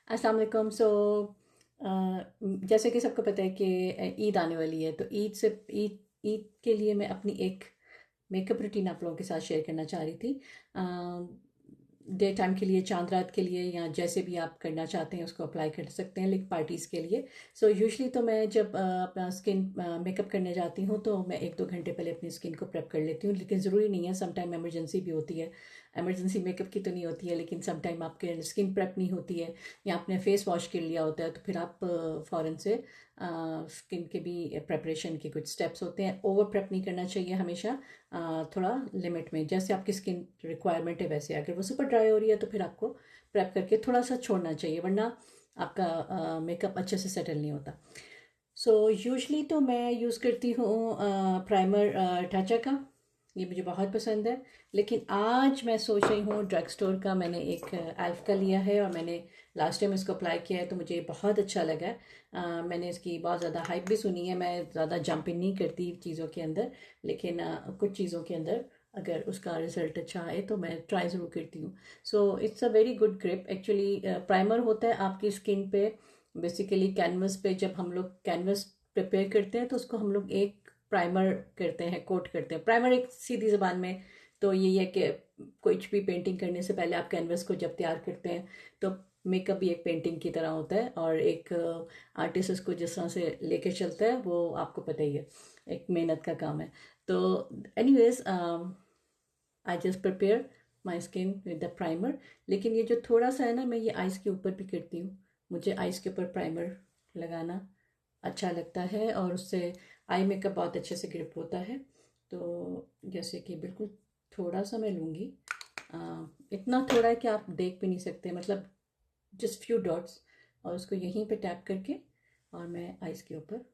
अस्सलाम वालेकुम। जैसे कि सबको पता है कि ईद आने वाली है, तो ईद ईद के लिए मैं अपनी एक मेकअप रूटीन आप लोगों के साथ शेयर करना चाह रही थी। डे टाइम के लिए, चांद रात के लिए, या जैसे भी आप करना चाहते हैं उसको अप्लाई कर सकते हैं, लेकिन पार्टीज़ के लिए। यूजुअली तो मैं जब अपना स्किन मेकअप करने जाती हूँ तो मैं 1-2 घंटे पहले अपनी स्किन को प्रेप कर लेती हूँ, लेकिन ज़रूरी नहीं है, सम टाइम इमरजेंसी भी होती है। इमरजेंसी मेकअप की तो नहीं होती है, लेकिन सम टाइम आपके स्किन प्रेप नहीं होती है या आपने फेस वॉश कर लिया होता है, तो फिर आप फ़ौरन से स्किन के भी प्रेपरेशन के कुछ स्टेप्स होते हैं। ओवर प्रेप नहीं करना चाहिए हमेशा, थोड़ा लिमिट में, जैसे आपकी स्किन रिक्वायरमेंट है वैसे। अगर वो सुपर ड्राई हो रही है तो फिर आपको प्रेप करके थोड़ा सा छोड़ना चाहिए, वरना आपका मेकअप अच्छे से सेटल नहीं होता। यूजली तो मैं यूज़ करती हूँ प्राइमर टाचा का, ये मुझे बहुत पसंद है। लेकिन आज मैं सोच रही हूँ ड्रग स्टोर का, मैंने एक एल्फ का लिया है और मैंने लास्ट टाइम इसको अप्लाई किया है तो मुझे बहुत अच्छा लगा है। मैंने इसकी बहुत ज़्यादा हाइप भी सुनी है। मैं ज़्यादा जंपिंग नहीं करती चीज़ों के अंदर, लेकिन कुछ चीज़ों के अंदर अगर उसका रिजल्ट अच्छा आए तो मैं ट्राई ज़रूर करती हूँ। It's a very good grip actually. Primer होता है आपकी स्किन पे, बेसिकली कैनवस पे। जब हम लोग कैनवस प्रिपेयर करते हैं तो उसको हम लोग एक प्राइमर करते हैं, कोट करते हैं। प्राइमर एक सीधी ज़बान में तो यही है कि कुछ भी पेंटिंग करने से पहले आप कैनवस को जब तैयार करते हैं तो मेकअप भी एक पेंटिंग की तरह होता है, और एक आर्टिस्ट उसको जिस तरह से लेके चलता है वो आपको पता ही है, एक मेहनत का काम है। तो anyways, I just prepare my skin with the primer. लेकिन ये जो थोड़ा सा है ना, मैं ये आइज़ के ऊपर भी करती हूँ। मुझे आइज़ के ऊपर प्राइमर लगाना अच्छा लगता है और उससे आई मेकअप बहुत अच्छे से ग्रिप होता है। तो जैसे कि बिल्कुल थोड़ा सा मैं लूँगी, इतना थोड़ा है कि आप देख भी नहीं सकते, मतलब जस्ट फ्यू डॉट्स, और उसको यहीं पे टैप करके और मैं आइज़ के ऊपर।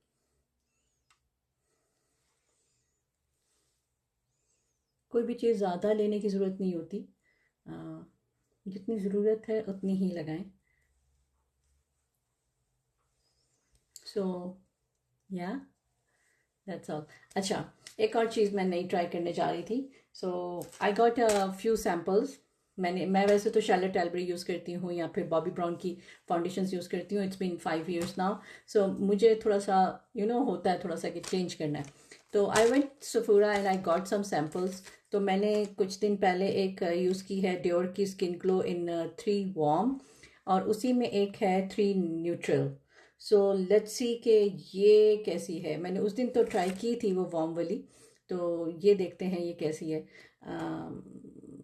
कोई भी चीज़ ज़्यादा लेने की ज़रूरत नहीं होती, अ, जितनी ज़रूरत है उतनी ही लगाएं। सो या दैट्स ऑल। अच्छा, एक और चीज़ मैं नई ट्राई करने जा रही थी। I got a few samples. मैं वैसे तो शार्लेट टेलबरी यूज़ करती हूँ या फिर बॉबी ब्राउन की फाउंडेशंस यूज़ करती हूँ। It's been 5 years now. मुझे थोड़ा सा होता है थोड़ा सा कि चेंज करना है। तो I went Sephora and I got some samples. तो मैंने कुछ दिन पहले एक यूज़ की है डियोर की स्किन ग्लो इन 3 वार्म, और उसी में एक है 3 न्यूट्रल। लेट्स सी कि ये कैसी है। मैंने उस दिन तो ट्राई की थी वो वार्म वाली, तो ये देखते हैं ये कैसी है।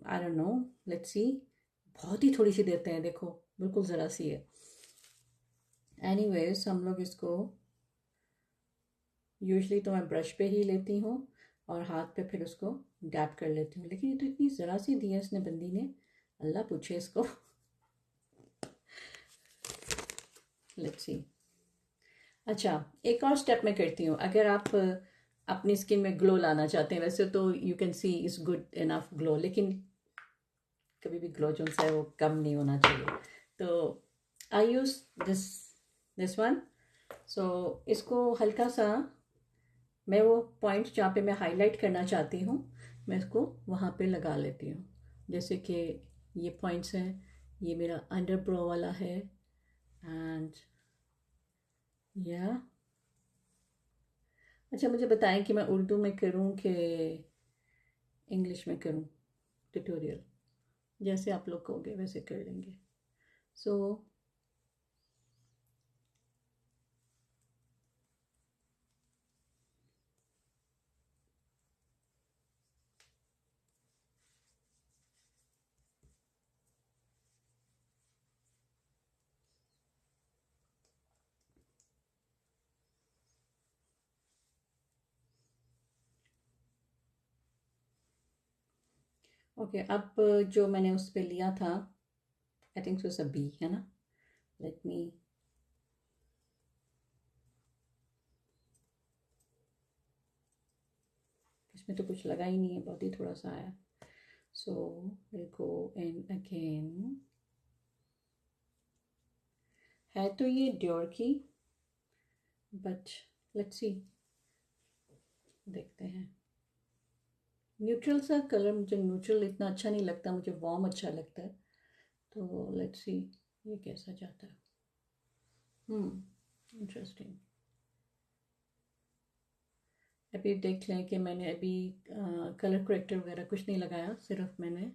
I don't know, let's see. बहुत ही थोड़ी सी देते हैं, देखो बिल्कुल ज़रा सी है। एनीवेज, हम लोग इसको यूजली तो मैं ब्रश पे ही लेती हूँ और हाथ पे फिर उसको डैप कर लेती हूँ, लेकिन ये तो इतनी ज़रा सी दी है इसने बंदी ने, अल्लाह पूछे इसको। Let's see. अच्छा, एक और स्टेप मैं करती हूँ। अगर आप अपनी स्किन में ग्लो लाना चाहते हैं, वैसे तो you can C is good enough glow, लेकिन कभी भी ग्लो जो है वो कम नहीं होना चाहिए। तो आई यूज़ दिस दिस वन। इसको हल्का सा, मैं वो पॉइंट जहाँ पे मैं हाईलाइट करना चाहती हूँ, मैं इसको वहाँ पे लगा लेती हूँ। जैसे कि ये पॉइंट्स हैं, ये मेरा अंडर ब्रो वाला है, एंड या अच्छा, मुझे बताएं कि मैं उर्दू में करूं कि इंग्लिश में करूं ट्यूटोरियल। जैसे आप लोग कहोगे वैसे कर लेंगे। सो ओके, अब जो मैंने उस पे लिया था, आई थिंक सो सब बी है ना। लेट मी, इसमें तो कुछ लगा ही नहीं है, बहुत ही थोड़ा सा आया। So will go in again. है तो ये डियोर की, बट लेट्स सी, देखते हैं। न्यूट्रल सा कलर, मुझे न्यूट्रल इतना अच्छा नहीं लगता, मुझे वार्म अच्छा लगता है। तो लेट्स सी, ये कैसा जाता है। इंटरेस्टिंग। अभी देख लें कि मैंने अभी कलर करेक्टर वगैरह कुछ नहीं लगाया, सिर्फ मैंने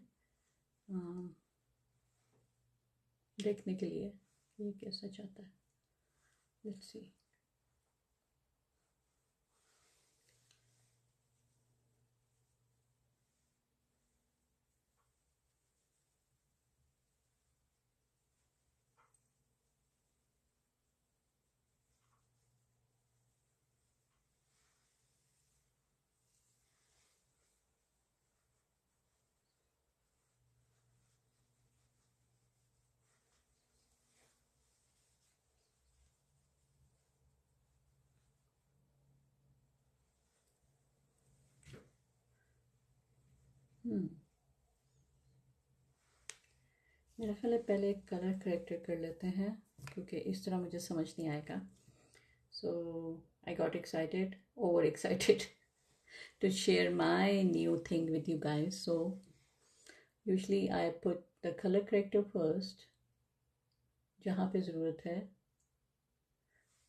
देखने के लिए ये कैसा जाता है। Let's see. हम्म मेरा ख्याल है पहले एक कलर करेक्टर कर लेते हैं, क्योंकि इस तरह मुझे समझ नहीं आएगा। So I got excited, over excited to share my new thing with you guys. So usually I put the color corrector first जहाँ पे ज़रूरत है,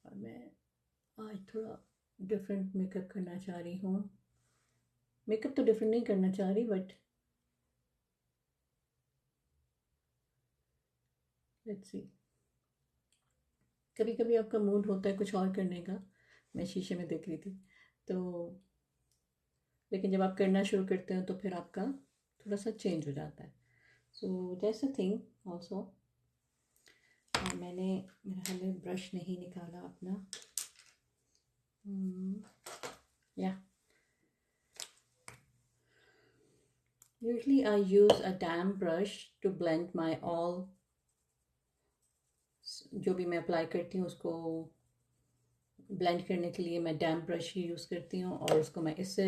और मैं आज थोड़ा डिफरेंट मेकअप करना चाह रही हूँ। मेकअप तो डिफरेंट नहीं करना चाह रही, बट लेट्स सी। कभी कभी आपका मूड होता है कुछ और करने का। मैं शीशे में देख रही थी तो, लेकिन जब आप करना शुरू करते हो तो फिर आपका थोड़ा सा चेंज हो जाता है। So that's a thing also. मैंने मेरा हाल ब्रश नहीं निकाला अपना। या usually I use a damp brush to blend my all, जो भी मैं अप्लाई करती हूँ उसको ब्लेंड करने के लिए मैं डैम्प ब्रश ही यूज़ करती हूँ, और उसको मैं इससे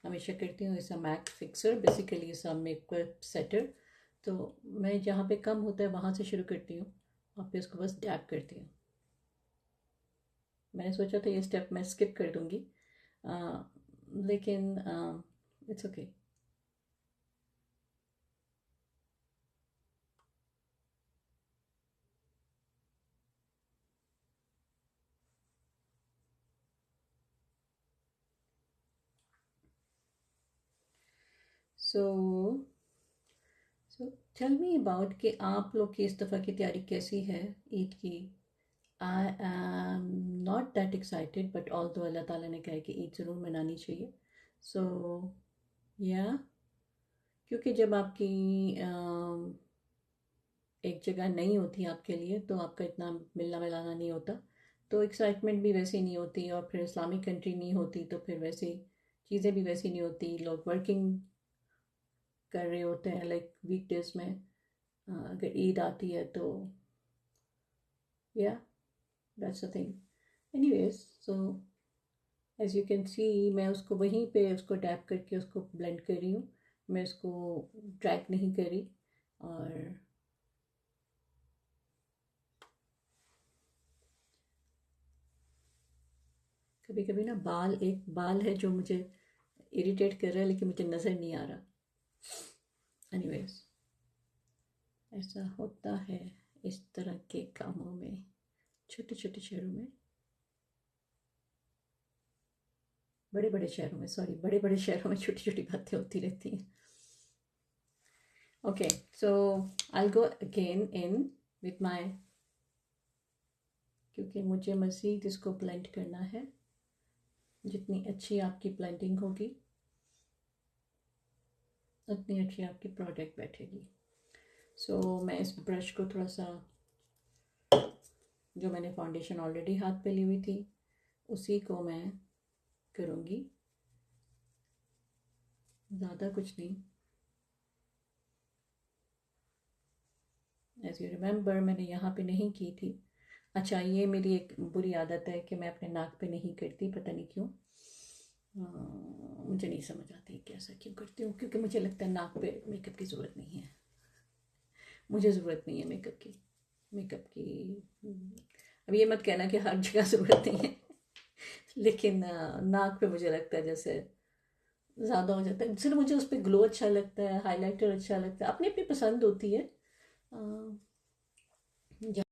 हमेशा करती हूँ। इस मैक फिक्सर, बेसिकली इस मेकअप सेटर। तो मैं जहाँ पे कम होता है वहाँ से शुरू करती हूँ और फिर उसको बस डैप करती हूँ। मैंने सोचा था ये स्टेप मैं स्किप कर दूँगी, लेकिन it's okay. So tell me about कि आप लोग की इस दफ़ा की तैयारी कैसी है ईद की। I am not that excited, but all तो अल्लाह ताला ने कहा है कि ईद ज़रूर मनानी चाहिए। सो या क्योंकि जब आपकी एक जगह नहीं होती आपके लिए तो आपका इतना मिलना मिलाना नहीं होता, तो एक्साइटमेंट भी वैसी नहीं होती, और फिर इस्लामिक कंट्री नहीं होती तो फिर वैसे चीज़ें भी वैसी नहीं होती। लोग वर्किंग कर रहे होते हैं, लाइक वीकडेज में। अगर ईद आती है तो या that's a thing. Anyways, so as you can see मैं उसको वहीं पे उसको टैप करके उसको ब्लेंड कर रही हूँ। मैं उसको ड्रैग नहीं करी। और कभी कभी ना एक बाल है जो मुझे इरिटेट कर रहा है, लेकिन मुझे नज़र नहीं आ रहा। एनीवेज, ऐसा होता है इस तरह के कामों में, छोटे छोटे शहरों में, बड़े बड़े शहरों में, सॉरी, बड़े बड़े शहरों में छोटी छोटी बातें होती रहती हैं। Okay, so I go again in with my, क्योंकि मुझे मज़ीद इसको ब्लेंड करना है। जितनी अच्छी आपकी ब्लेंडिंग होगी उतनी अच्छी आपकी प्रोडक्ट बैठेगी। सो मैं इस ब्रश को थोड़ा सा, जो मैंने फाउंडेशन ऑलरेडी हाथ पे ली हुई थी उसी को मैं करूँगी, ज़्यादा कुछ नहीं। एज यू रिमेंबर मैंने यहाँ पे नहीं की थी। अच्छा, ये मेरी एक बुरी आदत है कि मैं अपने नाक पे नहीं करती, पता नहीं क्यों। मुझे नहीं समझ आती कि ऐसा क्यों करती हूँ, क्योंकि मुझे लगता है नाक पे मेकअप की ज़रूरत नहीं है। मुझे ज़रूरत नहीं है मेकअप की। अब ये मत कहना कि हर जगह ज़रूरत नहीं है, लेकिन नाक पे मुझे लगता है जैसे ज़्यादा हो जाता है। सिर्फ मुझे उस पर ग्लो अच्छा लगता है, हाइलाइटर अच्छा लगता है, अपनी अपनी पसंद होती है। जहाँ